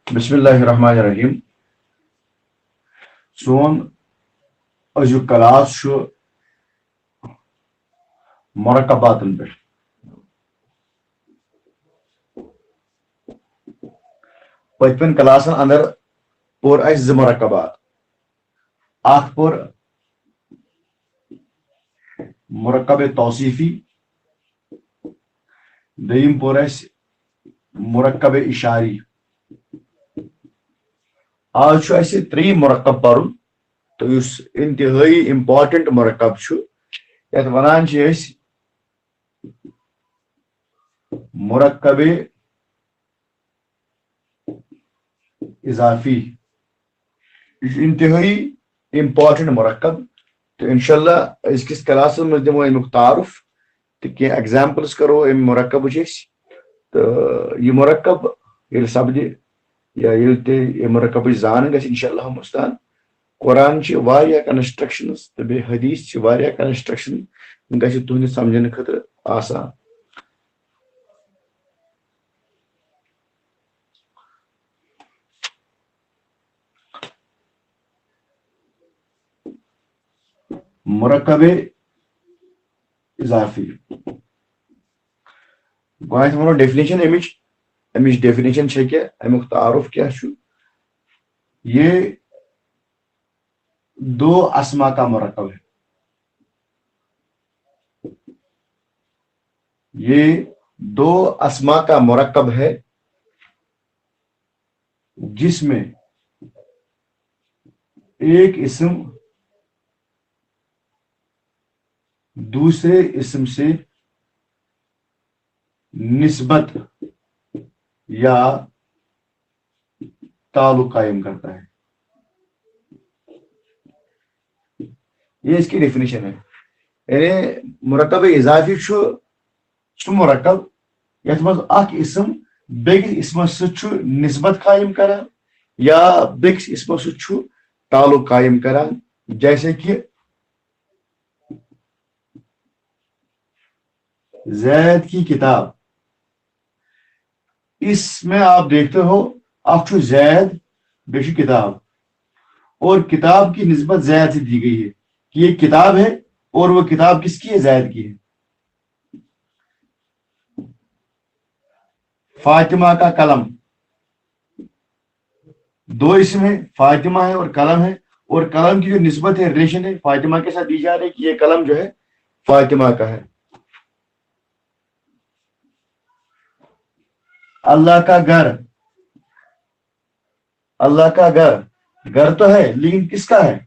بسم اللہ الرحمن الرحیم سون ازیک کلاس مرکباتن پہ پتمن کلاسن اندر پور اس زٕ مرکبات اکھ پور مرکب توصیفی دویم پور اس مرکب اشاری آج چھُ اَسہِ ترٛیٚیِم مرکب پرُن تہٕ یُس انتہٲئی امپارٹنٹ مرکب چھُ یتھ ونان چھِ أسۍ مرکب اضافی یہ چھُ انتہٲئی امپارٹنٹ مرکب تو انشاءاللہ أزکِس کلاسس منٛز دِمو امیُک تعارف تہٕ کینٛہہ ایگزامپلز کرو امہِ مرکبٕچ أسۍ تہٕ یہِ مرکب ییٚلہِ سپدِ یا ییٚلہِ تہِ یہِ مرکبٕچ زان گژھِ انشاءاللہ مستان قرآن چھِ واریاہ کنسٹرکشنز تہٕ بیٚیہِ حدیث چھِ واریاہ کنسٹرکشن گژھِ تُہنٛدِ سمجھنہٕ خٲطرٕ آسان مرکب اضافی گۄڈنٮ۪تھ ونو ڈیفینیشن امِچ ڈیفینیشن چھےٚ کیٛاہ امیُک تعارف کیٛاہ چھُ یہ دو اسما کا مرکب ہے یہ دو اسما کا مرکب ہے جس میں ایک اسم دوسرے اسم سے نسبت یا تعلق قائم کرتا ہے یہ اس کی ڈیفینیشن ہے یعنی مرکب اضافی سہ مرکب یتھ منٛز اکھ اسم بیٚکِس اسمس سۭتۍ چھُ نسبت قائم کران یا بیٚکِس اسمس سۭتۍ چھُ تعلق قائم کران جیسے کہ زید کی کتاب اس میں آپ دیکھتے ہو اکھ چھُ زید بیٚیہِ چھُ کتاب اور کتاب کی نسبت زید سے دی گئی ہے کہ یہ کتاب ہے اور وہ کتاب کس کی ہے زید کی ہے فاطمہ کا قلم دو اسم ہے فاطمہ ہے اور قلم ہے اور قلم کی جو نسبت ہے ریلیشن ہے فاطمہ کے ساتھ دی جا رہی ہے کہ یہ قلم جو ہے فاطمہ کا ہے اللہ کا گھر گھر تو ہے لیکن کس کا ہے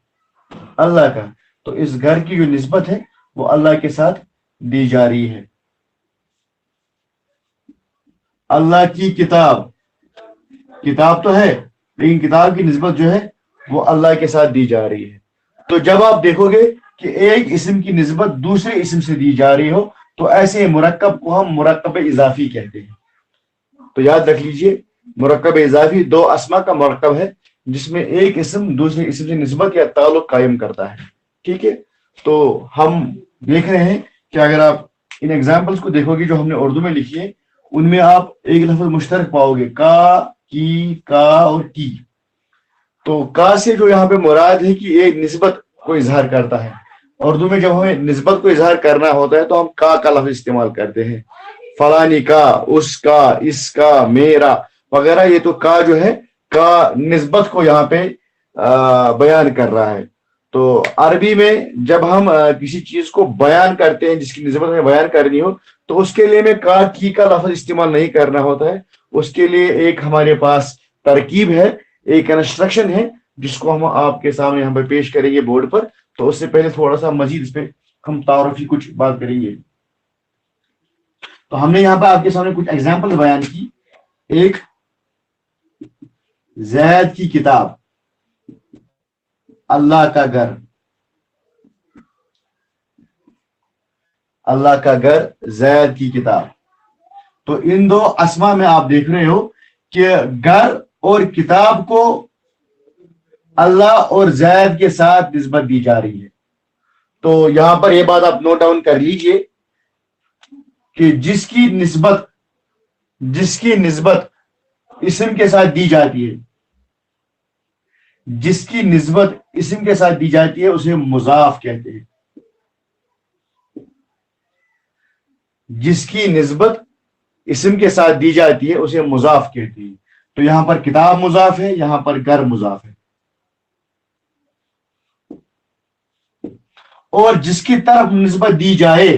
اللہ کا تو اس گھر کی جو نسبت ہے وہ اللہ کے ساتھ دی جا رہی ہے اللہ کی کتاب تو ہے لیکن کتاب کی نسبت جو ہے وہ اللہ کے ساتھ دی جا رہی ہے تو جب آپ دیکھو گے کہ ایک اسم کی نسبت دوسرے اسم سے دی جا رہی ہو تو ایسے مرکب کو ہم مرکب اضافی کہتے ہیں تو یاد رکھ لیجئے مرکب اضافی دو اسما کا مرکب ہے جس میں ایک اسم دوسرے اسم سے نسبت یا تعلق قائم کرتا ہے ٹھیک ہے تو ہم دیکھ رہے ہیں کہ اگر آپ ان ایگزامپلس کو دیکھو گے جو ہم نے اردو میں لکھی ہے ان میں آپ ایک لفظ مشترک پاؤ گے کا کی کا اور کی تو کا سے جو یہاں پہ مراد ہے کہ ایک نسبت کو اظہار کرتا ہے اردو میں جب ہمیں نسبت کو اظہار کرنا ہوتا ہے تو ہم کا لفظ استعمال کرتے ہیں فلانی کا اس کا اس کا میرا وغیرہ یہ تو کا جو ہے کا نسبت کو یہاں پہ بیان کر رہا ہے تو عربی میں جب ہم کسی چیز کو بیان کرتے ہیں جس کی نسبت ہمیں بیان کرنی ہو تو اس کے لیے میں کا کی کا لفظ استعمال نہیں کرنا ہوتا ہے اس کے لیے ایک ہمارے پاس ترکیب ہے ایک کنسٹرکشن ہے جس کو ہم آپ کے سامنے یہاں پہ پیش کریں گے بورڈ پر تو اس سے پہلے تھوڑا سا مزید اس پہ ہم تعارفی کچھ بات کریں گے تو ہم نے یہاں پہ آپ کے سامنے کچھ ایگزامپل بیان کی ایک زید کی کتاب اللہ کا گھر زید کی کتاب تو ان دو اسما میں آپ دیکھ رہے ہو کہ گھر اور کتاب کو اللہ اور زید کے ساتھ نسبت دی جا رہی ہے تو یہاں پر یہ بات آپ نوٹ ڈاؤن کر لیجئے کہ جس کی نسبت اسم کے ساتھ دی جاتی ہے، جس کی نسبت اسم کے ساتھ دی جاتی ہے اسے مضاف کہتے ہیں، جس کی نسبت اسم کے ساتھ دی جاتی ہے اسے مضاف کہتے ہیں. تو یہاں پر کتاب مضاف ہے، یہاں پر گھر مضاف ہے. اور جس کی طرف نسبت دی جائے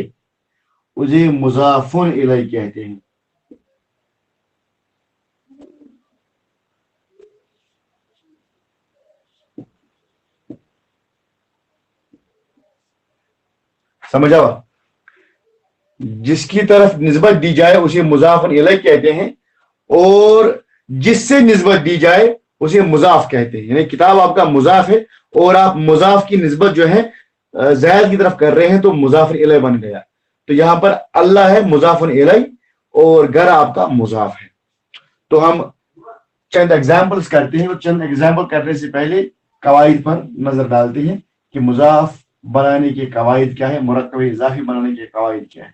اسے مضاف الیہ کہتے ہیں. سمجھا؟ جس کی طرف نسبت دی جائے اسے مضاف الیہ کہتے ہیں، اور جس سے نسبت دی جائے اسے مضاف کہتے ہیں. یعنی کتاب آپ کا مضاف ہے اور آپ مضاف کی نسبت جو ہے زید کی طرف کر رہے ہیں تو مضاف الیہ بن گیا. تو یہاں پر اللہ ہے مضاف الیہ اور گھر آپ کا مضاف ہے. تو ہم چند ایگزامپلس کرتے ہیں، اور چند ایگزامپل کرنے سے پہلے قواعد پر نظر ڈالتے ہیں کہ مضاف بنانے کے قواعد کیا ہے، مرکب اضافی بنانے کے قواعد کیا ہے.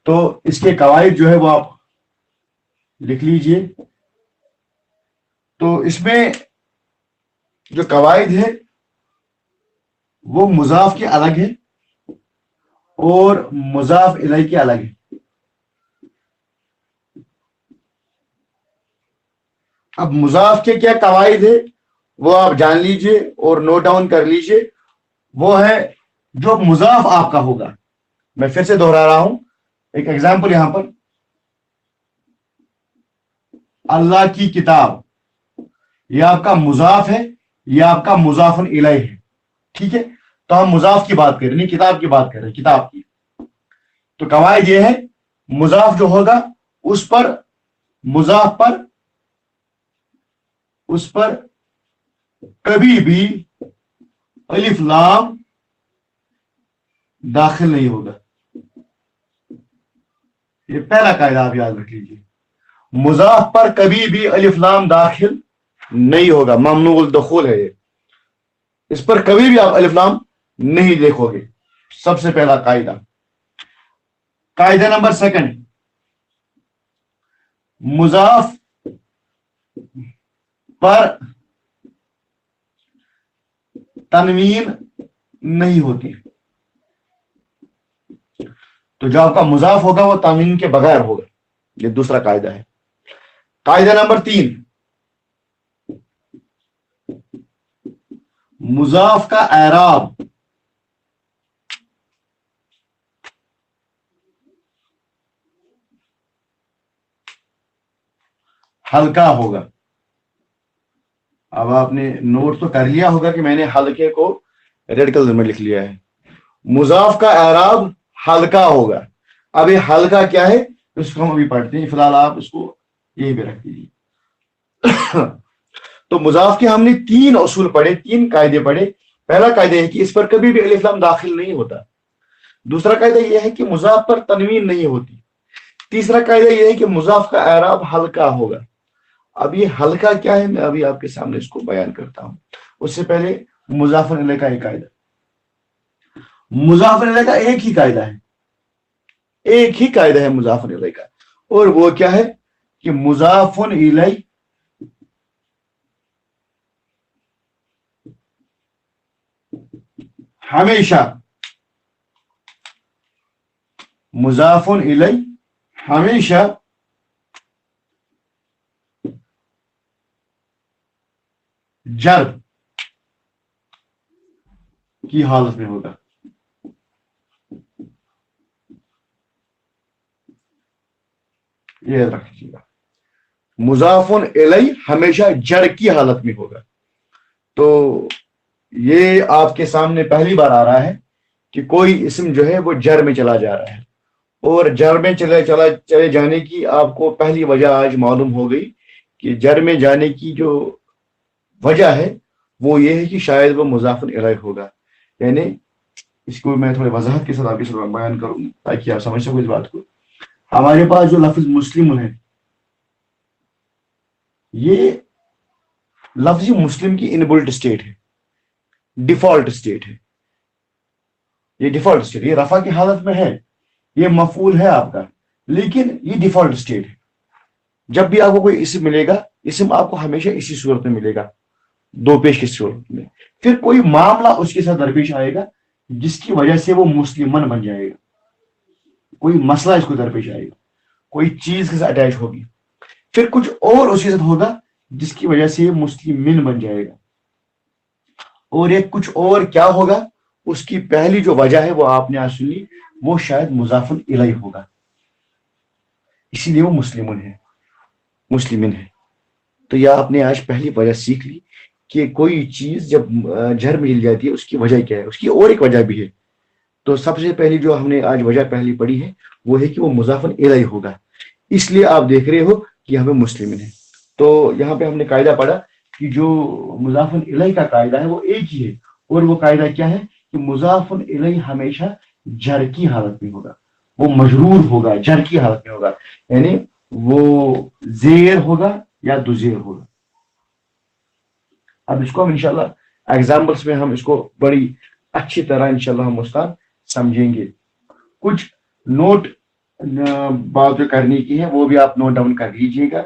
تو اس کے قواعد جو ہے وہ آپ لکھ لیجئے. تو اس میں جو قواعد ہے وہ مضاف کے الگ ہے اور مضاف الیہ کے الگ ہے. اب مضاف کے کیا قواعد ہے وہ آپ جان لیجئے اور نوٹ ڈاؤن کر لیجئے. وہ ہے جو مضاف آپ کا ہوگا، میں پھر سے دہرا رہا ہوں، ایک ایگزامپل یہاں پر اللہ کی کتاب، یہ آپ کا مضاف ہے، یہ آپ کا مضاف الیہ ہے. ٹھیک ہے، تو ہم مضاف کی بات کر رہے ہیں، نہیں کتاب کی بات کر رہے ہیں، کتاب کی. تو قواعد یہ ہے مضاف جو ہوگا اس پر مضاف پر اس پر کبھی بھی الف لام داخل نہیں ہوگا. یہ پہلا قاعدہ آپ یاد رکھ لیجیے، مضاف پر کبھی بھی الف لام داخل نہیں ہوگا، ممنوع الدخول ہے یہ، اس پر کبھی بھی آپ الف لام نہیں دیکھو گے. سب سے پہلا قاعدہ. قاعدہ نمبر سیکنڈ، مضاف پر تنوین نہیں ہوتی. تو جو آپ کا مضاف ہوگا وہ تنوین کے بغیر ہوگا. یہ دوسرا قاعدہ ہے. قاعدہ نمبر 3، مضاف کا اعراب ہلکا ہوگا. اب آپ نے نوٹ تو کر لیا ہوگا کہ میں نے ہلکے کو ریڈ کلر میں لکھ لیا ہے. مضاف کا اعراب ہلکا ہوگا. اب یہ ہلکا کیا ہے اس کو ہم ابھی پڑھتے ہیں، فی الحال آپ اس کو یہی پہ رکھ دیجیے. تو مضاف کے ہم نے 3 اصول پڑھے، 3 قاعدے پڑھے. پہلا قاعدہ ہے کہ اس پر کبھی بھی الف لام داخل نہیں ہوتا. دوسرا قاعدہ یہ ہے کہ مضاف پر تنوین نہیں ہوتی. تیسرا قاعدہ یہ ہے کہ مضاف کا اعراب ہلکا ہوگا. اب یہ ہلکا کیا ہے میں ابھی آپ کے سامنے اس کو بیان کرتا ہوں. اس سے پہلے مضاف الیہ کا ایک قاعدہ، مضاف الیہ کا ایک ہی قاعدہ ہے، ایک ہی قاعدہ ہے مضاف الیہ کا، اور وہ کیا ہے کہ مضاف الیہ ہمیشہ مضاف الیہ ہمیشہ جر کی حالت میں ہوگا. یہ رکھ لیجیے گا، مضاف الیہ ہمیشہ جر کی حالت میں ہوگا. تو یہ آپ کے سامنے پہلی بار آ رہا ہے کہ کوئی اسم جو ہے وہ جر میں چلا جا رہا ہے، اور جر میں چلے جانے کی آپ کو پہلی وجہ آج معلوم ہو گئی کہ جر میں جانے کی جو وجہ ہے وہ یہ ہے کہ شاید وہ مضاف الیہ ہوگا. یعنی اس کو میں تھوڑی وضاحت کے ساتھ آپ کے سامنے بیان کروں تاکہ آپ سمجھ سکو اس بات کو. ہمارے پاس جو لفظ مسلم ہے، یہ لفظ مسلم کی انبلٹ اسٹیٹ ہے، ڈیفالٹ اسٹیٹ ہے. یہ ڈیفالٹ اسٹیٹ، یہ رفع کی حالت میں ہے، یہ مفعول ہے آپ کا، لیکن یہ ڈیفالٹ اسٹیٹ ہے. جب بھی آپ کو کوئی اسم ملے گا, اسم آپ کو ہمیشہ اسی صورت میں ملے گا, دو پیش کی صورت میں. پھر کوئی معاملہ اس کے ساتھ درپیش آئے گا جس کی وجہ سے وہ مسلمن بن جائے گا, کوئی مسئلہ اس کو درپیش آئے گا, کوئی چیز کے ساتھ اٹیچ ہوگی, پھر کچھ اور اس کے ساتھ ہوگا جس کی وجہ سے یہ مسلمن بن جائے گا, اور یہ کچھ اور کیا ہوگا, اس کی پہلی جو وجہ ہے وہ آپ نے آج سنی, وہ شاید مضاف الیہ ہوگا, اسی لیے وہ مسلمن ہے. تو یہ آپ نے آج پہلی وجہ سیکھ لی کہ کوئی چیز جب جھر میں مل جاتی ہے اس کی وجہ کیا ہے, اس کی اور ایک وجہ بھی ہے. تو سب سے پہلی جو ہم نے آج وجہ پہلی پڑھی ہے وہ ہے کہ وہ مضاف الیہ ہوگا, اس لیے آپ دیکھ رہے ہو کہ یہاں پہ مسلمن ہے. تو یہاں پہ ہم نے قاعدہ پڑھا کہ جو مضاف الیہ کا قاعدہ ہے وہ ایک ہی ہے, اور وہ قاعدہ کیا ہے کہ مضاف الیہ ہمیشہ جر کی حالت میں ہوگا, وہ مجرور ہوگا, جر کی حالت میں ہوگا, یعنی وہ زیر ہوگا یا دوزیر ہوگا. اب اس کو ہم انشاءاللہ ایگزامپلس میں ہم اس کو بڑی اچھی طرح انشاءاللہ ہم استاد سمجھیں گے. کچھ نوٹ بات جو کرنے کی ہے وہ بھی آپ نوٹ ڈاؤن کر لیجیے گا.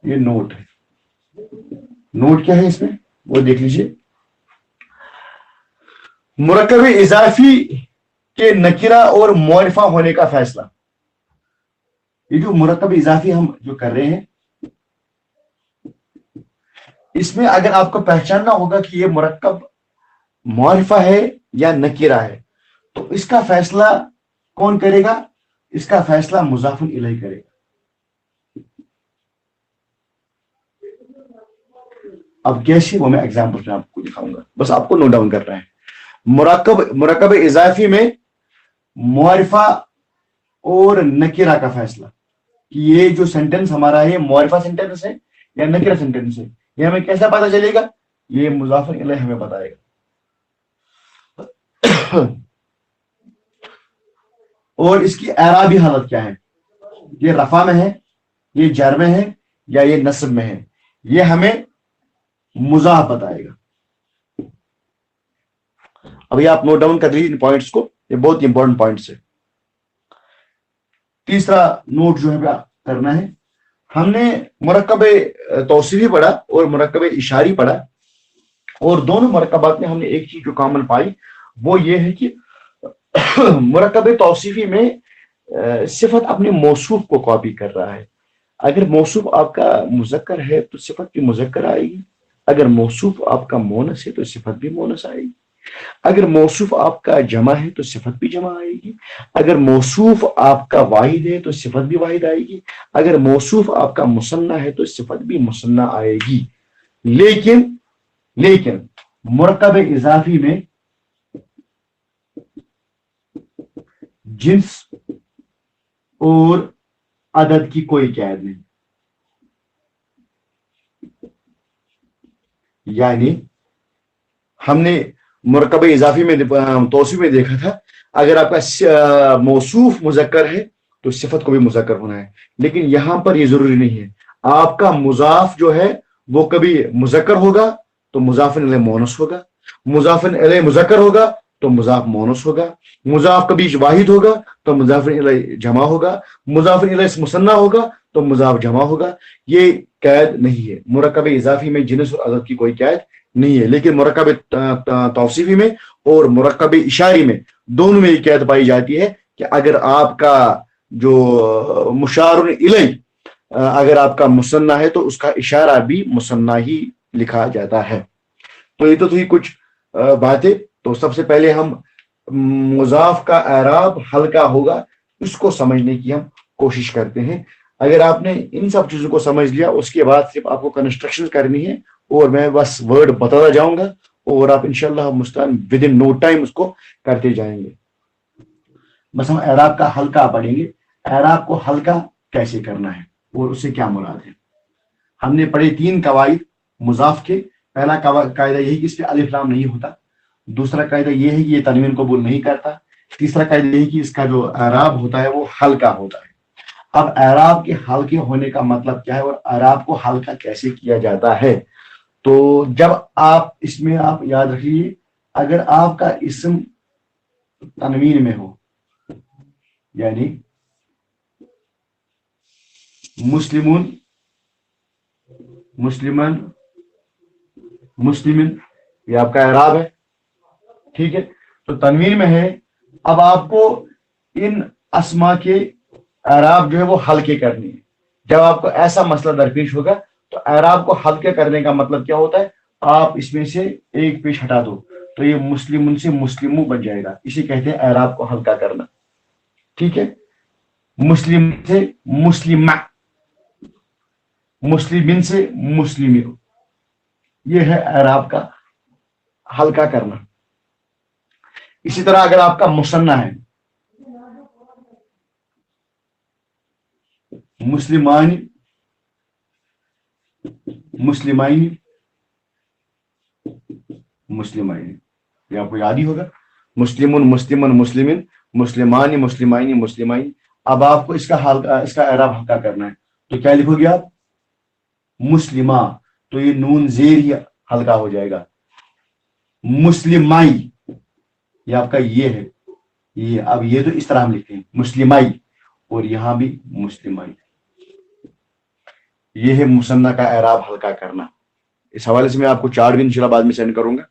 یہ نوٹ ہے, نوٹ کیا ہے اس میں وہ دیکھ لیجیے. مرکب اضافی کے نکرہ اور معرفہ ہونے کا فیصلہ. یہ جو مرکب اضافی ہم جو کر رہے ہیں اس میں اگر آپ کو پہچاننا ہوگا کہ یہ مرکب معرفہ ہے یا نکرہ ہے, تو اس کا فیصلہ کون کرے گا, اس کا فیصلہ مضاف الیہ کرے گا. اب کیسے وہ میں ایگزامپل میں آپ کو دکھاؤں گا, بس آپ کو نوٹ ڈاؤن کر رہے ہیں. مرکب اضافی میں معرفہ اور نکرہ کا فیصلہ, کہ یہ جو سینٹینس ہمارا ہے معرفہ سینٹینس ہے یا نکرہ سینٹینس ہے, یہ ہمیں کیسا پتا چلے گا, یہ مضاف الیہ ہمیں بتائے گا. اور اس کی اعرابی حالت کیا ہے, یہ رفع میں ہے, یہ جر میں ہے, یا یہ نصب میں ہے, یہ ہمیں مضاف بتائے گا. ابھی آپ نوٹ ڈاؤن کر لیجیے ان پوائنٹس کو, یہ بہت امپورٹنٹ پوائنٹس ہے. تیسرا نوٹ جو ہے کرنا ہے, ہم نے مرکب توصیفی پڑھا اور مرکب اشاری پڑھا, اور دونوں مرکبات میں ہم نے ایک چیز جو کامن پائی وہ یہ ہے کہ مرکب توصیفی میں صفت اپنے موصوف کو کاپی کر رہا ہے. اگر موصوف آپ کا مذکر ہے تو صفت بھی مذکر آئے گی, اگر موصوف آپ کا مونس ہے تو صفت بھی مونس آئے گی, اگر موصوف آپ کا جمع ہے تو صفت بھی جمع آئے گی, اگر موصوف آپ کا واحد ہے تو صفت بھی واحد آئے گی, اگر موصوف آپ کا مثنیٰ ہے تو صفت بھی مثنیٰ آئے گی. لیکن مرکب اضافی میں جنس اور عدد کی کوئی قید نہیں. یعنی ہم نے مرکب اضافی میں توصیف میں دیکھا تھا, اگر آپ کا موصوف مذکر ہے تو صفت کو بھی مذکر ہونا ہے, لیکن یہاں پر یہ ضروری نہیں ہے. آپ کا مضاف جو ہے وہ کبھی مذکر ہوگا تو مضاف الیہ مونس ہوگا, مضاف الیہ مذکر ہوگا تو مضاف مونس ہوگا, مضاف کبھی واحد ہوگا تو مضاف الیہ جمع ہوگا, مضاف الیہ مثنیٰ ہوگا تو مضاف جمع ہوگا. یہ قید نہیں ہے. مرکب اضافی میں جنس اور عدد کی کوئی قید نہیں ہے, لیکن مرکب توصیفی میں اور مرکب اشاری میں دونوں میں یہ قید پائی جاتی ہے کہ اگر آپ کا جو مشار الیہ اگر آپ کا مثنیٰ ہے تو اس کا اشارہ بھی مثنیٰ ہی لکھا جاتا ہے. تو یہ تو تھی کچھ باتیں. تو سب سے پہلے ہم مضاف کا اعراب ہلکا ہوگا اس کو سمجھنے کی ہم کوشش کرتے ہیں. اگر آپ نے ان سب چیزوں کو سمجھ لیا, اس کے بعد صرف آپ کو کنسٹرکشن کرنی ہے, اور میں بس ورڈ بتاتا جاؤں گا, اور آپ انشاءاللہ مستقبل ود ان نو ٹائم اس کو کرتے جائیں گے. بس ہم اعراب کا ہلکا پڑھیں گے, اعراب کو ہلکا کیسے کرنا ہے اور اس سے کیا مراد ہے. ہم نے پڑھے 3 قواعد مضاف کے. پہلا قاعدہ یہی کہ اس پہ الف لام نہیں ہوتا, دوسرا قاعدہ یہ ہے کہ یہ تنوین قبول نہیں کرتا, تیسرا قاعدہ یہ ہے کہ اس کا جو اعراب ہوتا ہے وہ ہلکا ہوتا ہے. اب اعراب کے ہلکے ہونے کا مطلب کیا ہے اور اعراب کو ہلکا کیسے کیا جاتا ہے. تو جب آپ اس میں آپ یاد رکھیے, اگر آپ کا اسم تنوین میں ہو यानी मुस्लिमुन, मुस्लिमन, मुस्लिमिन, ये आपका एराब है। ठीक है, तो तनवीन में है। अब आपको इन अस्मा के एराब जो है वो हल्के करने हैं। जब आपको ऐसा मसला दरपेश होगा तो एराब को हल्के करने का मतलब क्या होता है, आप इसमें से एक पेश हटा दो तो ये मुस्लिमुन से मुस्लिमू बन जाएगा। इसे कहते हैं एराब को हल्का करना। ठीक है, मुस्लिम से मुस्लिमा, मुस्लिमिन से मुस्लिमिन, ये है एराब का हल्का करना। इसी तरह अगर आपका मुसन्ना है, मुस्लिमानी, मुस्लिमाइनी, मुस्लिमाइनी, ये आपको याद ही होगा। मुस्लिमुन, मुस्लिमन, मुस्लिमिन, मुस्लिमानी, मुस्लिमाइनी, मुस्लिमाइन। अब आपको इसका एराब हल्का करना है तो क्या लिखोगे आप, मुस्लिमा, तो ये नून जेर ही हल्का हो जाएगा। मुस्लिमाई, ये आपका ये है, ये अब ये तो इस तरह हम लिखते हैं मुस्लिमाई, और यहां भी मुस्लिमाई। ये है मुसन्ना का एराब हल्का करना। इस हवाले से मैं आपको चार्ट भी इंशाल्लाह बाद में सेंड करूंगा।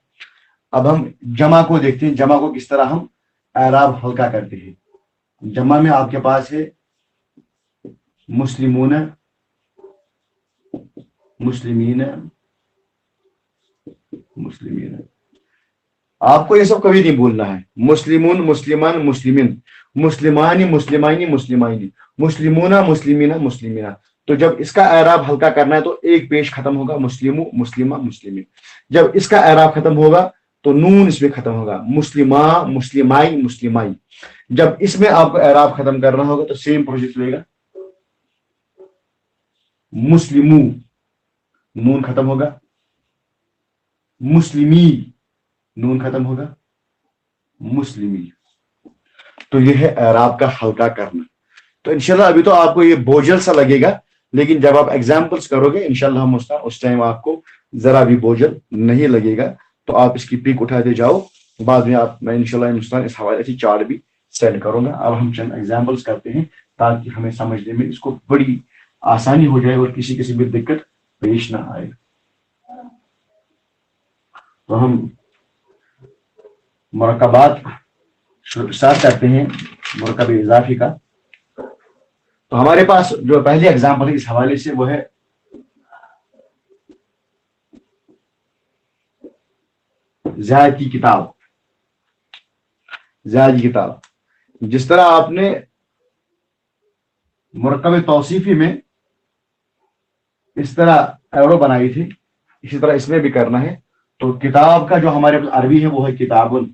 अब हम जमा को देखते हैं, जमा को किस तरह हम एराब हल्का करते हैं। जमा में आपके पास है मुस्लिमून, मुस्लिमीन, मुस्लिमीन। आपको ये सब कभी नहीं भूलना है। मुस्लिमून, मुस्लिमान, मुस्लिमिन, मुस्लिमानी, मुस्लिमाइनी, मुस्लिमाइनी, मुस्लिमूना, मुस्लिमीना, मुस्लिमीना। तो जब इसका एराब हल्का करना है तो एक पेश खत्म होगा, मुस्लिमू, मुस्लिमा, मुस्लिमिन। जब इसका एराब खत्म होगा तो नून इसमें खत्म होगा, मुस्लिमा, मुस्लिमाई, मुस्लिमाई। जब इसमें आपको एराब खत्म करना होगा तो सेम प्रोसेस लेगा, मुस्लिमू, नून खत्म होगा, मुस्लिमी, नून खत्म होगा, मुस्लिमी। तो यह है एराब का हल्का करना। तो इंशाल्लाह अभी तो आपको ये बोझल सा लगेगा, लेकिन जब आप एग्जाम्पल्स करोगे इंशाल्लाह हम उस टाइम आपको जरा भी बोझल नहीं लगेगा। तो आप इसकी पिक उठाते जाओ, बाद में मैं इंशाल्लाह इस हवाले से चार्ट भी सेंड करूंगा। अब हम चंद एग्जाम्पल्स करते हैं ताकि हमें समझने में इसको बड़ी आसानी हो जाए और किसी किसी भी दिक्कत पेश ना आए। तो हम मुरक्कबात स्टार्ट करते हैं, मुरक्कब इजाफी का। तो हमारे पास जो पहली एग्जाम्पल है इस हवाले से वो है ज़ैद की किताब। ज़ैद की किताब, जिस तरह आपने मुरक्कब तौसीफी में इस तरह एरो बनाई थी, इसी तरह इसमें भी करना है। तो किताब का जो हमारे पास अरबी है वो है किताबुन,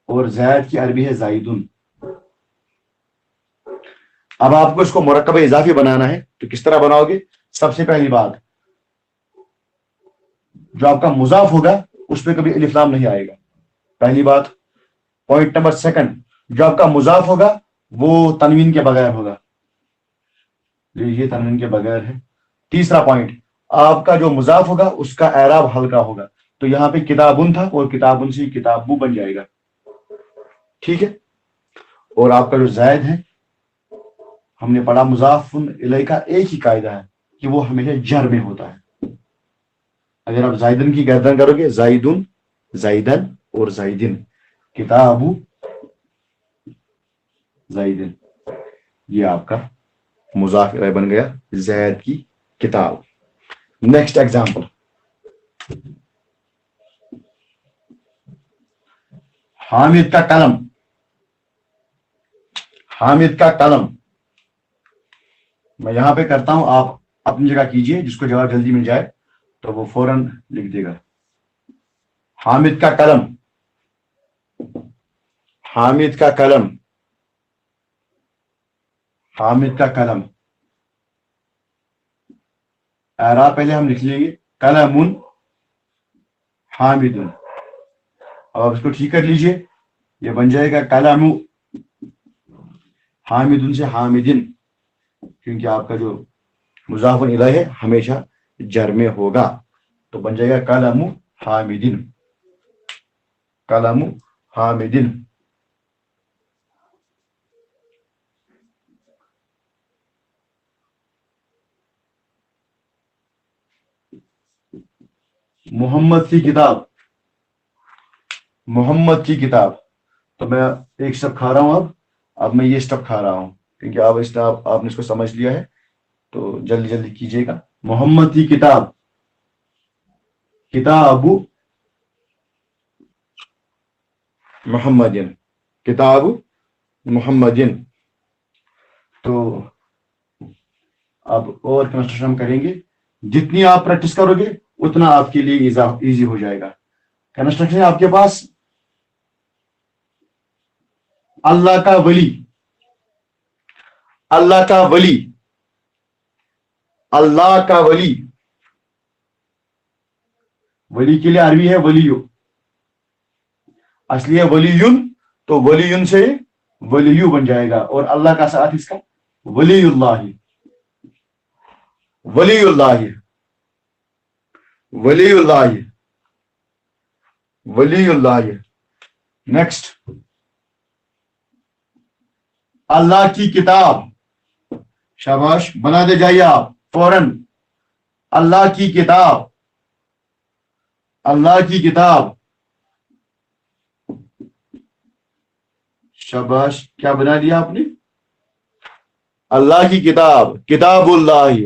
और ज़ैद की अरबी है ज़ाइदुन। अब आपको इसको मुरक्कब इजाफी बनाना है तो किस तरह बनाओगे। सबसे पहली बात, जो आपका मुजाफ होगा उस पर कभी अलिफ लाम नहीं आएगा, पहली बात। पॉइंट नंबर सेकंड, जो आपका मुजाफ होगा वो तनवीन के बगैर होगा, ये तनवीन के बगैर है। तीसरा पॉइंट, आपका जो मुजाफ होगा उसका एराब हल्का होगा। तो यहां पे किताबुन था और किताबुन से किताबू बन जाएगा। ठीक है, और आपका जो ज़ैद है हमने पढ़ा मुजाफुन इलैहि का एक ही कायदा है कि वो हमेशा जर में होता है। अगर आप जायदन की गर्दन करोगे, जायदुन, जायदन और जायदिन, किताबु, जायदिन, ये आपका मुजाफ इलैहि बन गया, ज़ैद की किताब। नेक्स्ट एग्जांपल, हामिद का कलम। हामिद का कलम मैं यहां पे करता हूं, आप अपनी जगह कीजिए, जिसको जवाब जल्दी मिल जाए तो वो फौरन लिख देगा। हामिद का कलम, हामिद का कलम, हामिद का कलम। एराब पहले हम लिख लेंगे, कलमुन हामिदुन। अब आप इसको ठीक कर लीजिए, ये बन जाएगा कलमु हामिदुन से हामिदिन, क्योंकि आपका जो मुजाफुन इलैहि है हमेशा जर में होगा। तो बन जाएगा कलमु हामिदिन, कलमु हामिदिन। मोहम्मद की किताब, मोहम्मद की किताब। तो मैं एक स्टेप खा रहा हूं, अब मैं ये स्टेप खा रहा हूं, क्योंकि आप आपने इसको समझ लिया है, तो जल्दी जल्दी कीजिएगा। मोहम्मद की किताब, किताबु मोहम्मदिन, किताबु मोहम्मदिन। तो अब और कंस्ट्रक्शन हम करेंगे, जितनी आप प्रैक्टिस करोगे उतना आपके लिए इजी हो जाएगा। कंस्ट्रक्शन आपके पास, अल्लाह का वली, अल्लाह का वली, अल्लाह का वली, वली के लिए अरबी है वलियो, असली है वलीयुन, तो वलीयुन से वलीयु बन जाएगा, और अल्लाह का साथ इसका वलीयुल्लाह, वलीयुल्लाह, वलीयुल्लाह, वलीयुल्लाह। नेक्स्ट, अल्लाह की किताब, शाबाश, बनाते जाइए आप फौरन। अल्लाह की किताब, अल्लाह की किताब, शाबाश, क्या बना दिया आपने? अल्लाह की किताब, किताबुल्लाह।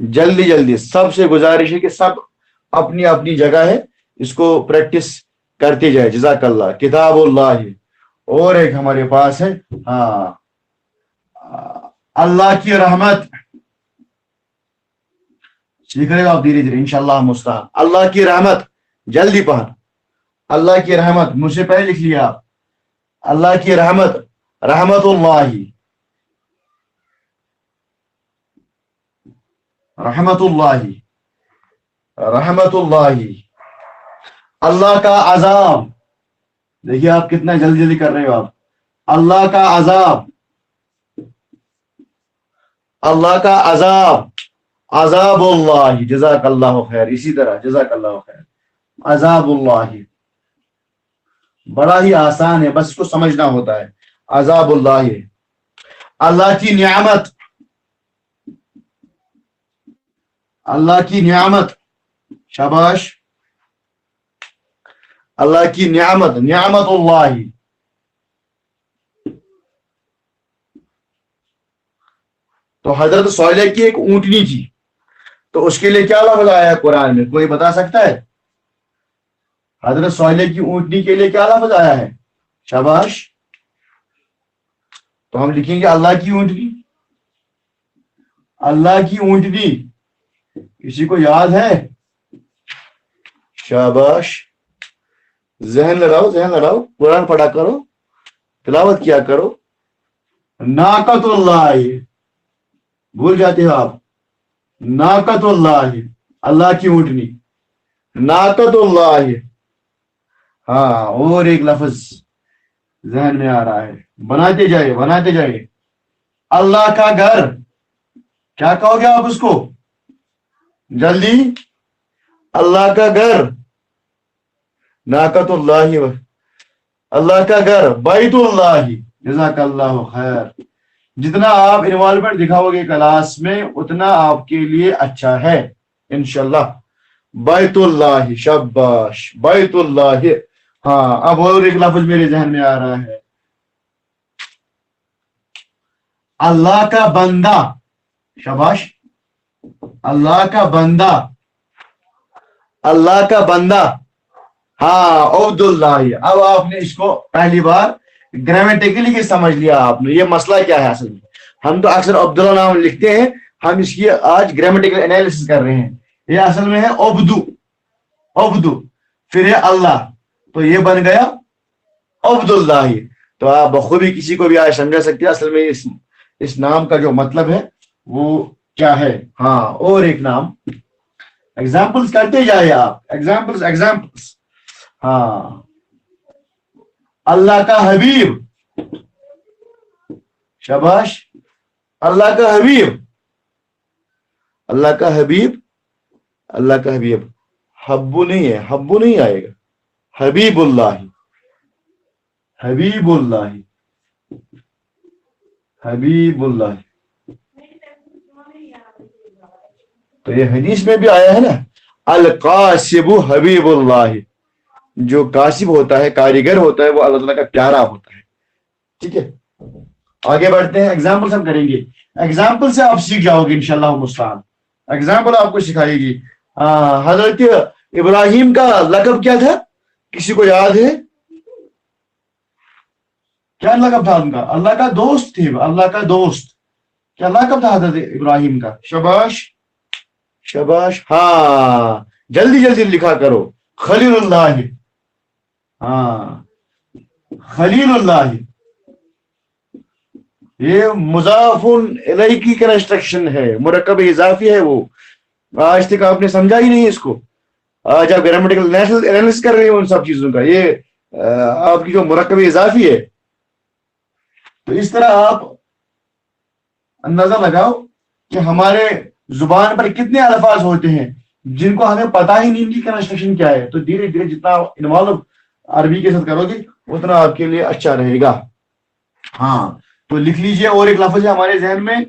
जल्दी जल्दी, सबसे गुजारिश है कि सब अपनी अपनी जगह है, इसको प्रैक्टिस करते जाए। जज़ाकल्लाह, किताबुल्लाह। और एक हमारे पास है, हाँ, अल्लाह की रहमत। सीख रहे हो आप धीरे धीरे, इंशाअल्लाह मुस्तान। अल्लाह की रहमत, जल्दी पढ़। अल्लाह की रहमत, मुझसे पहले लिख लिया आप। अल्लाह की रहमत, रहमतुल्लाही, रहमतुल्लाही, रहमतुल्लाही। अल्लाह का अजाब, देखिए आप कितना जल्दी जल्दी कर रहे हो आप। अल्लाह का अजाब, अल्लाह का अजाब, अजाबुल्लाह। जज़ाकल्लाहु खैर, इसी तरह जज़ाकल्लाहु खैर, अजाबुल्लाह। बड़ा ही आसान है, बस इसको समझना होता है। अजाबुल्लाह। अल्लाह की नियामत, अल्लाह की नियामत, शाबाश। अल्लाह की नियामत, नियामतुल्लाह। तो हजरत सोलेह की एक ऊंटनी थी, तो उसके लिए क्या लफ्ज आया है कुरान में, कोई बता सकता है? हजरत सोलेह की ऊंटनी के लिए क्या लफ्ज आया है? शाबाश। तो हम लिखेंगे अल्लाह की ऊंटनी, अल्लाह की ऊंटनी। किसी को याद है? शाबाश, जहन लड़ाओ, जहन लड़ाओ, कुरान पढ़ा करो, तिलावत किया करो। नाकतुल्लाह, भूल जाते हो आप। नाकतुल्लाह, अल्लाह की ऊंटनी, नाकतुल्लाह। हाँ, और एक लफ्ज जहन में आ रहा है, बनाते जाइए, बनाते जाइए। अल्लाह का घर, क्या कहोगे आप उसको? जल्दी। अल्लाह का घर, नाकतुल्लाह, अल्लाह का घर, बैतुल्लाह। जज़ाकल्लाहु खैर। जितना आप इन्वॉल्वमेंट दिखाओगे क्लास में उतना आपके लिए अच्छा है, इंशाल्लाह। बैतुल्लाह, शाबाश, बैतुल्लाह। हाँ, अब और एक लफ्ज मेरे जहन में आ रहा है, अल्लाह का बंदा, शाबाश, अल्लाह का बंदा, अल्लाह का बंदा। हाँ, अब्दुल्लाह। अब आपने इसको पहली बार ग्रामेटिकली के समझ लिया आपने, ये मसला क्या है असल में। हम तो अक्सर अब्दुल्ला नाम लिखते हैं, हम इसकी आज ग्रामेटिकल एनालिसिस कर रहे हैं। ये असल में है अब्दू, अब्दू, फिर है अल्लाह, तो ये बन गया अब्दुल्लाह। तो आप बखूबी किसी को भी आज समझा सकते हैं असल में इस नाम का जो मतलब है वो क्या है। हाँ, और एक नाम, एग्जाम्पल्स करते जाए आप, एग्जाम्पल्स, एग्जाम्पल्स। हाँ, अल्लाह का हबीब, शाबाश, अल्लाह का हबीब, अल्लाह का हबीब, अल्लाह का हबीब। हब्बू नहीं है, हब्बू नहीं आएगा, हबीबुल्लाह, हबीबुल्लाह, हबीबुल्लाह। तो ये हदीस में भी आया है ना, अल कासिबु हबीबुल्लाह, जो कासिब होता है, कारीगर होता है, वो अल्लाह ताला का प्यारा होता है। ठीक है, आगे बढ़ते हैं, एग्जाम्पल्स हम करेंगे। एग्जाम्पल से आप सीख जाओगे इंशाल्लाह मुस्तान। एग्जाम्पल आपको सिखाएगी। हजरत इब्राहिम का लकब क्या था, किसी को याद है? क्या लकब था उनका? अल्लाह का दोस्त थे, अल्लाह का दोस्त। क्या लकब था हजरत इब्राहिम का? शाबाश शाबाश, हाँ जल्दी जल्दी लिखा करो। खलीलुल्लाह, हाँ खलीलुल्लाह। ये मुजाफुन इलैहि की कंस्ट्रक्शन है, मुरक्कब इजाफी है वो। आज तक आपने समझा ही नहीं इसको। आज आप ग्रामेटिकल एनालिसिस कर रहे हो उन सब चीजों का, ये आपकी जो मुरक्कब इजाफी है। तो इस तरह आप अंदाजा लगाओ कि हमारे जुबान पर कितने अल्फाज होते हैं जिनको हमें पता ही नहीं इनकी कंस्ट्रक्शन क्या है। तो धीरे धीरे जितना इन्वॉल्व अरबी के साथ करोगे उतना आपके लिए अच्छा रहेगा। हाँ, तो लिख लीजिए, और एक लफ्ज है हमारे जहन में,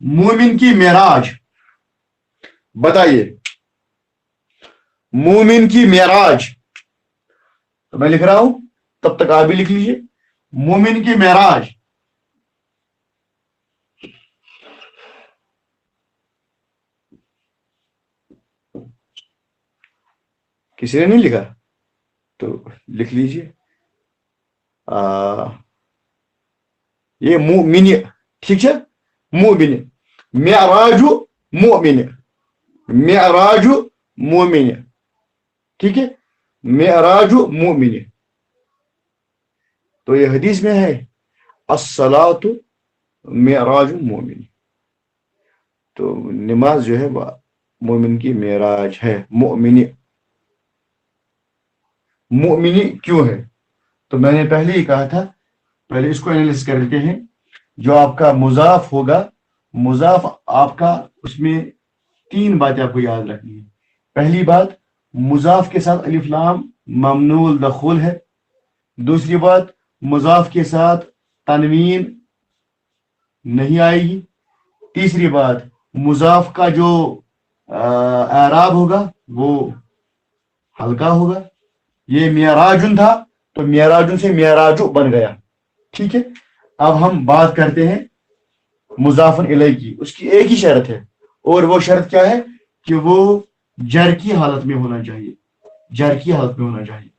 मोमिन की मेराज। बताइए, मोमिन की मेराज। तो मैं लिख रहा हूं, तब तक आप भी लिख लीजिए, मोमिन की मेराज। किसी ने नहीं लिखा तो लिख लीजिए। ये मोमिन, ठीक है, मोमिन, मेराजु मोमिन, मेराजु मोमिन, ठीक है, मेराजु मोमिन। तो ये हदीस में है, अस्सलातु मेराजु मोमिन। तो नमाज जो है मोमिन की मेराज है। मोमिनी, मोमिनी क्यों है? तो मैंने पहले ही कहा था, पहले इसको एनालिसिस कर लेते हैं। जो आपका मुजाफ होगा, मुजाफ आपका, उसमें तीन बातें आपको याद रखनी है। पहली बात, मुजाफ के साथ अलिफ लाम ममनूल दखुल है। दूसरी बात, मुजाफ के साथ तनवीन नहीं आएगी। तीसरी बात, मुजाफ का जो एराब होगा वो हल्का होगा। ये मियराजुन था तो मियराजुन से मियराजु बन गया। ठीक है, अब हम बात करते हैं मुजाफन इलैहि की। उसकी एक ही शर्त है, और वो शर्त क्या है कि वो जर की हालत में होना चाहिए। जर की हालत में होना चाहिए,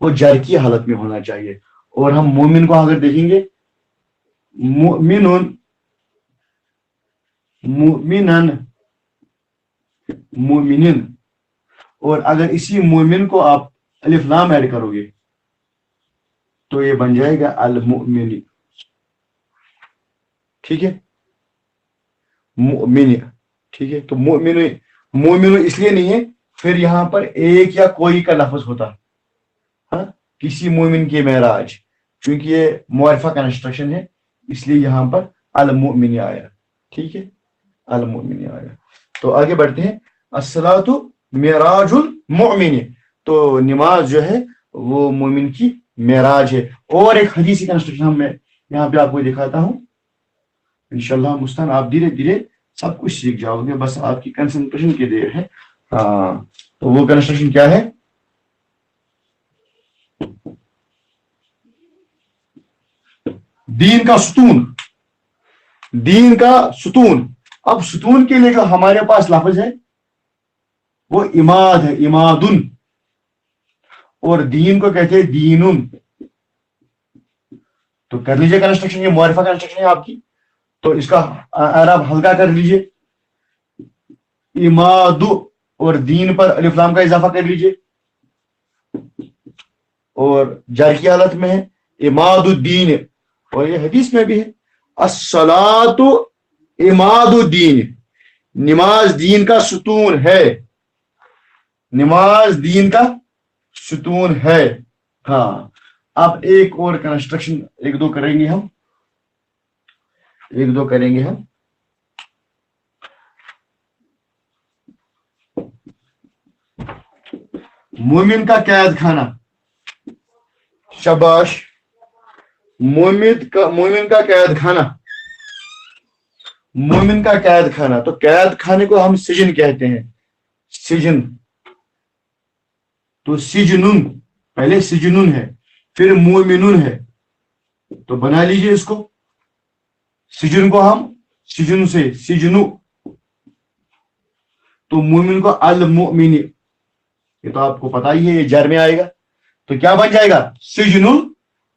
वो जर की हालत में होना चाहिए। और हम मोमिन को अगर देखेंगे, मोमिनुन, मोमिनन, मोमिनिन, और अगर इसी मोमिन को आप अलिफ लाम ऐड करोगे तो ये बन जाएगा अल मोमिनी। ठीक है, मोमिनी, ठीक है। तो मोमिनु, मोमिनु इसलिए नहीं है, फिर यहां पर एक या कोई का लफ्ज होता, हाँ, किसी मोमिन की मेराज, क्योंकि ये मुआरिफा कंस्ट्रक्शन है, इसलिए यहां पर अल मोमिनी आया। ठीक है, अल मोमिनी आया। तो आगे बढ़ते हैं, अस्सलातु मेराजुल मोमिनी। तो नमाज जो है वो मोमिन की मेराज है। और एक हदीसी कंस्ट्रक्शन मैं यहाँ पे आपको दिखाता हूं, इंशाल्लाह मुस्तान आप धीरे धीरे सब कुछ सीख जाओगे, बस आपकी कंसंट्रेशन की देर है। हाँ, तो वो कंस्ट्रक्शन क्या है? दीन का सुतून, दीन का सुतून। अब सुतून के लिए जो हमारे पास लफ्ज है वो इमाद है, इमादुन, और दीन को कहते हैं दीनुन। तो कर लीजिए कंस्ट्रक्शन, ये मुआरिफा कंस्ट्रक्शन है आपकी, तो इसका आराब हल्का कर लीजिए। इमादु और दीन पर अलिफ लाम का इजाफा कर लीजिए, और जर की हालत में है इमादुद्दीन, और ये हदीस में भी है, अस्सलातु इमादुद्दीन। नमाज दीन का सुतून है, नमाज दीन का सुतून है। हाँ, अब एक और कंस्ट्रक्शन एक दो करेंगे हम, एक दो करेंगे हम। मोमिन का कैद खाना, शाबाश। मोमिन का कैद खाना, मोमिन का कैद खाना, तो कैद खाने को हम सिजन कहते हैं, सिजन। तो सिजनुन, पहले सिजनुन है फिर मोमिनुन है, तो बना लीजिए इसको। सिजन को हम सिजन से सिजनु, तो मोमिन को अल मोमिनी, ये तो आपको पता ही है, ये जर में आएगा, तो क्या बन जाएगा सिजनुल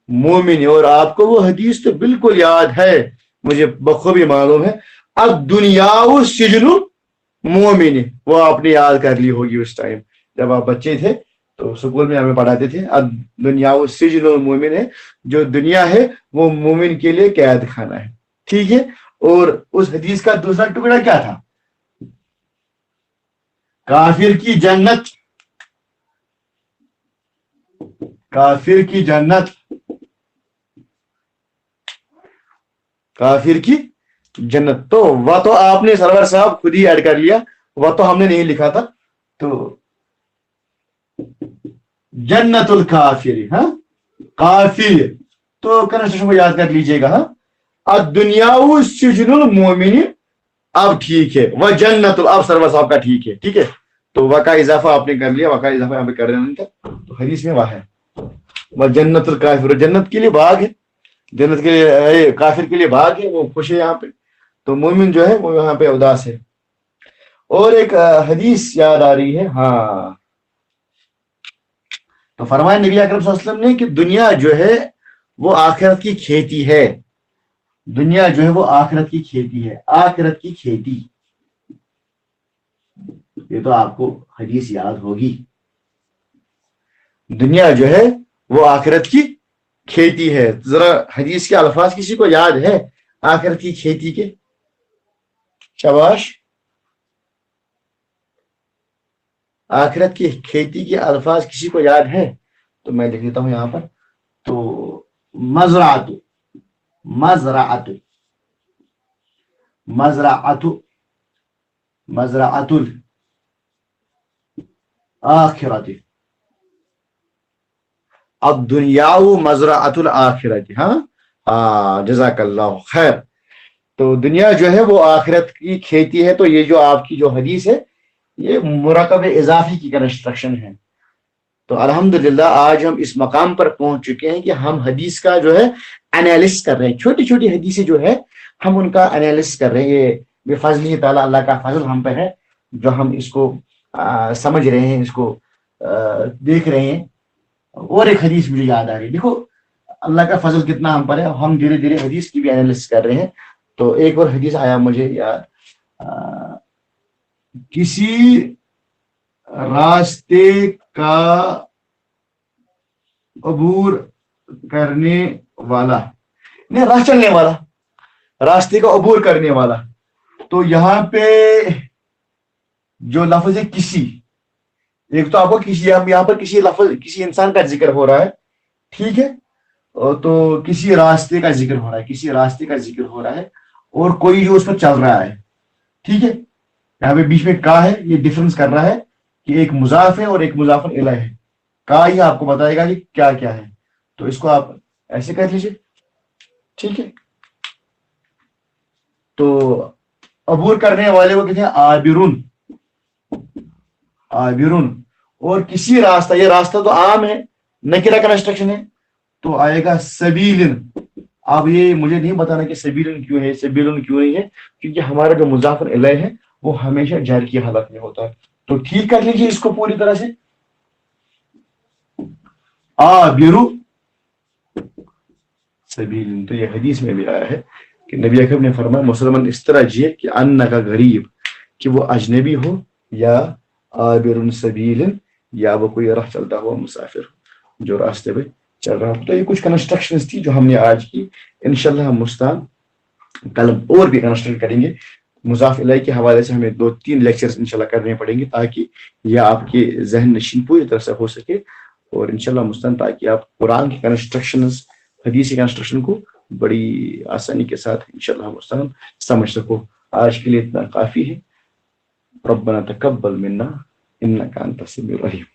मोमिन। और आपको वो हदीस तो बिल्कुल याद है, मुझे बखूबी मालूम है, अब दुनिया सिजनुल मोमिन, वो आपने याद कर ली होगी उस टाइम जब आप बच्चे थे, तो स्कूल में हमें पढ़ाते थे। अब दुनिया वो सिजनुल मोमिन है, जो दुनिया है वो मोमिन के लिए कैद खाना है, ठीक है। और उस हदीस का दूसरा टुकड़ा क्या था, काफिर की जन्नत, काफिर की जन्नत, काफिर की जन्नत। तो वह तो आपने सरवर साहब खुद ही ऐड कर लिया, वह तो हमने नहीं लिखा था। तो जन्नतुल काफिर, हाँ काफिर, तो कनेक्शन को याद कर लीजिएगा। हाँ, अब दुनिया सिजनुल मोमिन, अब ठीक है, वह जन्नतुल, अब सरवर साहब का ठीक है, ठीक है। तो वह का इजाफा आपने कर लिया, वह का इजाफा यहाँ पे कर देना था, तो हदीस में वह है, वह जन्नतुल काफिर, जन्नत के लिए बाग है, जन्नत के लिए, काफिर के लिए बाग है, वो खुश है यहाँ पे, तो मोमिन जो है वो यहाँ पे उदास है। और एक हदीस याद आ रही है, हाँ, तो फरमाया नबी अकरम सल्लल्लाहु अलैहि वसल्लम ने कि दुनिया जो है वो आखिरत की खेती है, दुनिया जो है वो आखिरत की खेती है, आखिरत की खेती, ये तो आपको हदीस याद होगी। दुनिया जो है वो आखिरत की खेती है, जरा हदीस के अल्फाज किसी को याद है आखिरत की खेती के, शाबाश, आखिरत की खेती के अल्फाज किसी को याद है, तो मैं लिख देता हूं यहां पर। तो मजरातु, मजराअतु, मजराअतु, मजराअतुल आखिरत, अब दुनियाउ मजराअतुल आखिरत, हाँ जज़ाकल्लाहु खैर। तो दुनिया जो है वो आखिरत की खेती है। तो ये जो आपकी जो हदीस है ये मुरकब इजाफी की कंस्ट्रक्शन है। तो अल्हम्दुलिल्लाह आज हम इस मकाम पर पहुंच चुके हैं कि हम हदीस का जो है एनालिसिस कर रहे हैं, छोटी छोटी हदीसें जो है हम उनका एनालिसिस कर रहे हैं। ये बेफजली ताला अल्लाह का फजल हम पे है, जो हम इसको समझ रहे हैं, इसको देख रहे हैं। और एक हदीस मुझे याद आ रही है, देखो अल्लाह का फजल कितना हम पर है, हम धीरे धीरे हदीस की भी एनालिसिस कर रहे हैं। तो एक और हदीस आया मुझे याद, किसी रास्ते का अबूर करने वाला, नहीं राह चलने वाला, रास्ते का अबूर करने वाला। तो यहाँ पे जो लफ्ज है किसी, एक तो आपको किसी, यहाँ पर किसी लफ्ज, किसी इंसान का जिक्र हो रहा है, ठीक है, तो किसी रास्ते का जिक्र हो रहा है, किसी रास्ते का जिक्र हो रहा है, और कोई जो उस पर चल रहा है, ठीक है। यहाँ पे बीच में का है, ये डिफरेंस कर रहा है कि एक मुजाफ है और एक मुजाफर इला है। का ही आपको बताएगा कि क्या क्या है, तो इसको आप ऐसे कर लीजिए, ठीक है। तो अबूर करने वाले को कहते हैं आबिरुन, आबिरुन। और किसी रास्ता, ये रास्ता तो आम है, नकिरा कंस्ट्रक्शन है, तो आएगा सबीलिन। अब ये मुझे नहीं बताना कि सबीलिन क्यों है, सबीलिन क्यों नहीं है, क्योंकि हमारा जो मुजाफर इलैह है वो हमेशा जर की हालत में होता है। तो ठीक कर लीजिए इसको पूरी तरह से, आबिरु सबीलिन। तो ये हदीस में भी आया है कि नबी अकरम ने फरमाया मुसलमान इस तरह जिए कि अन्ना का गरीब, कि वो अजनबी हो, या आबिरुन सबीलिन, या वो कोई राह चलता हुआ मुसाफिर जो रास्ते पे चल रहा हो। तो ये कुछ कंस्ट्रक्शंस थी जो हमने आज की। इंशाल्लाह हम मुस्तान कल और भी कंस्ट्रक्ट करेंगे। मुजाफ इलैह के हवाले से हमें 2-3 लेक्चर्स इंशाल्लाह करने पड़ेंगे, ताकि यह आपके जहन नशीन पूरी तरह से हो सके, और इंशाल्लाह मुस्तान ताकि आप कुरान की कंस्ट्रक्शंस, हदीस की कंस्ट्रक्शन को बड़ी आसानी के साथ इंशाल्लाह मुस्तान समझ सको। आज के लिए इतना काफी है। रब्बना तकब्बल मिन्ना इन्नका अंतस समीउर अलीम।